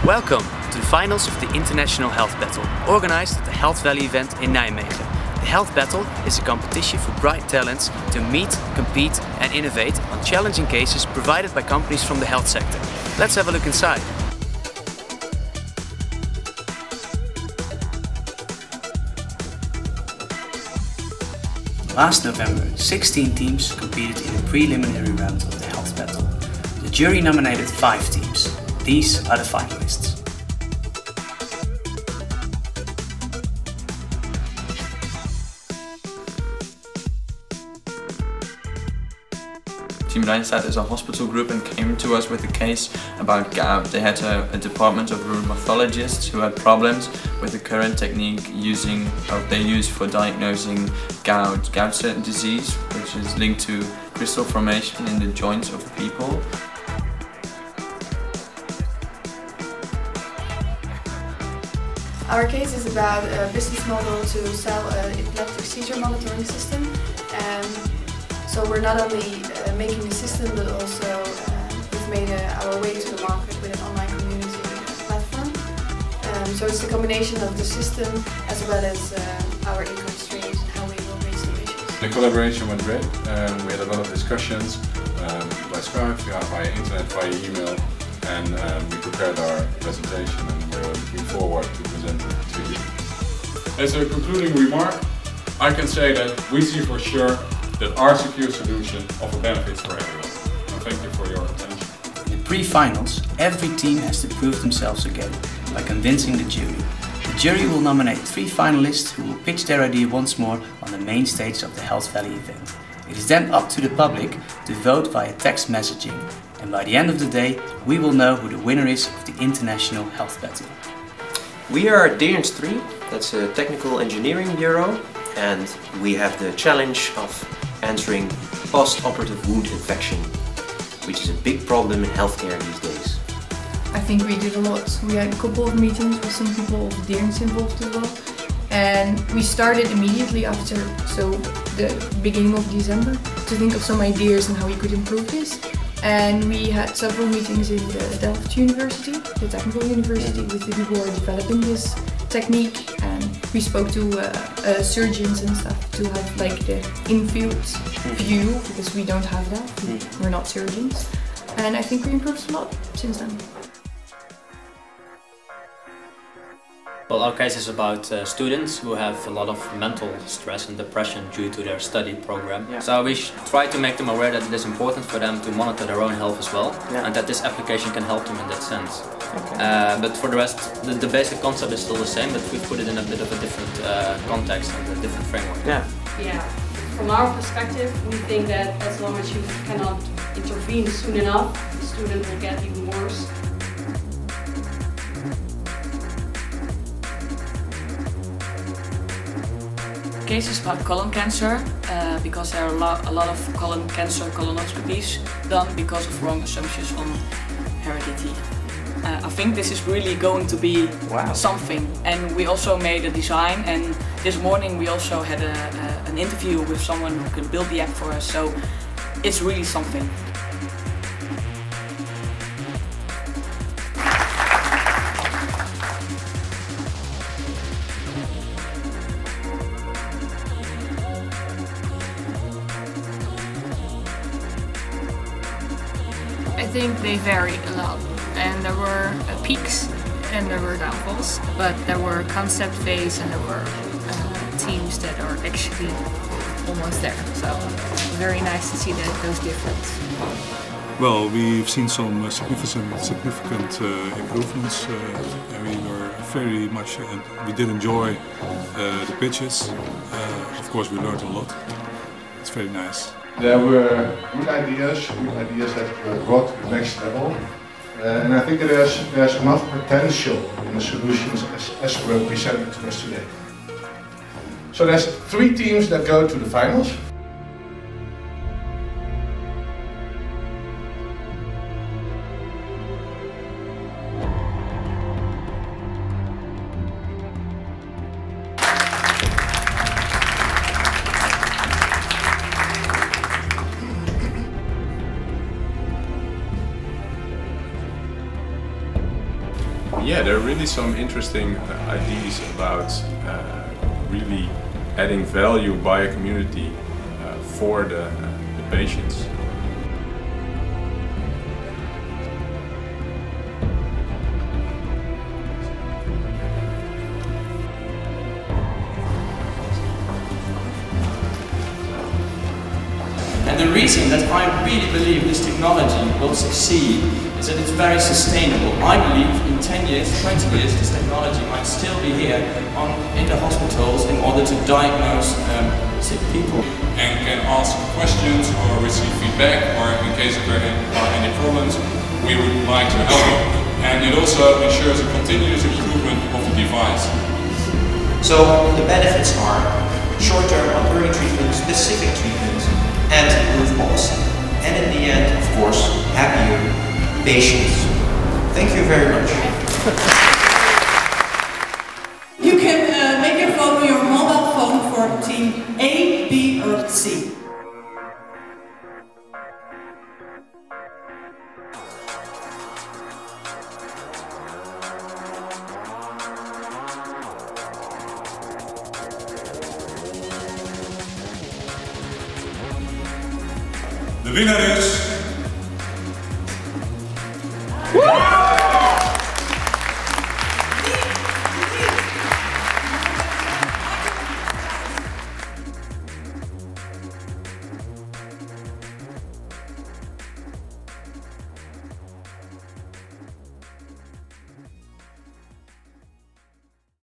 Welcome to the finals of the International Health Battle, organized at the Health Valley event in Nijmegen. The Health Battle is a competition for bright talents to meet, compete and innovate on challenging cases provided by companies from the health sector. Let's have a look inside. Last November, 16 teams competed in the preliminary round of the Health Battle. The jury nominated 5 teams. These are the finalists. Team Rijnstadt is a hospital group and came to us with a case about gout. They had a department of rheumatologists who had problems with the current technique they use for diagnosing gout disease, which is linked to crystal formation in the joints of people. Our case is about a business model to sell an epileptic seizure monitoring system. So we're not only making the system, but also we've made our way to the market with an online community platform. So it's the combination of the system as well as our income streams and how we will raise the issues. The collaboration went great. We had a lot of discussions by Skype, via internet, via email, and we prepared our presentation and we're looking forward to present it to you. As a concluding remark, I can say that we see for sure that our secure solution offers benefits for everyone. And thank you for your attention. In the pre-finals, every team has to prove themselves again by convincing the jury. The jury will nominate 3 finalists who will pitch their idea once more on the main stage of the Health Valley event. It is then up to the public to vote via text messaging, and by the end of the day we will know who the winner is of the International Health Battle. We are Deerns 3, that's a technical engineering bureau, and we have the challenge of answering post-operative wound infection, which is a big problem in healthcare these days. I think we did a lot. We had a couple of meetings with some people of Deerns involved as well. And we started immediately after, so the beginning of December, to think of some ideas and how we could improve this. And we had several meetings in the Delft University, the technical university, with the people who are developing this technique. And we spoke to surgeons and stuff to have like the in-field view, because we don't have that. We're not surgeons. And I think we improved a lot since then. Well, our case is about students who have a lot of mental stress and depression due to their study program. Yeah. So we try to make them aware that it is important for them to monitor their own health as well, and that this application can help them in that sense. Okay. But for the rest, the basic concept is still the same, but we put it in a bit of a different context and a different framework. Yeah. From our perspective, we think that as long as you cannot intervene soon enough, the student will get even worse. Case is about colon cancer, because there are a lot of colon cancer colonoscopies done because of wrong assumptions on heredity. I think this is really going to be something, and we also made a design, and this morning we also had an interview with someone who can build the app for us, so it's really something. I think they vary a lot, and there were peaks and there were downfalls, but there were concept phase and there were teams that are actually almost there, so very nice to see those differences. Well, we've seen some significant improvements, and we were very much, we did enjoy the pitches. Of course we learned a lot. It's very nice. There were good ideas that were brought to the next level, and I think there's enough potential in the solutions as were presented to us today. So there's 3 teams that go to the finals. Yeah, there are really some interesting ideas about really adding value by a community for the patients. And the reason that I really believe this technology will succeed is that it's very sustainable. I believe in 10 years, 20 years, this technology might still be here in the hospitals in order to diagnose sick people. And can ask questions or receive feedback, or in case there are any problems, we would like to help them. And it also ensures a continuous improvement of the device. So the benefits are short-term or early treatment, specific treatment, and improved policy. And in the end, of course, happier patients. Thank you very much. You can make your vote on your mobile phone for team A, B or C. De winnaar is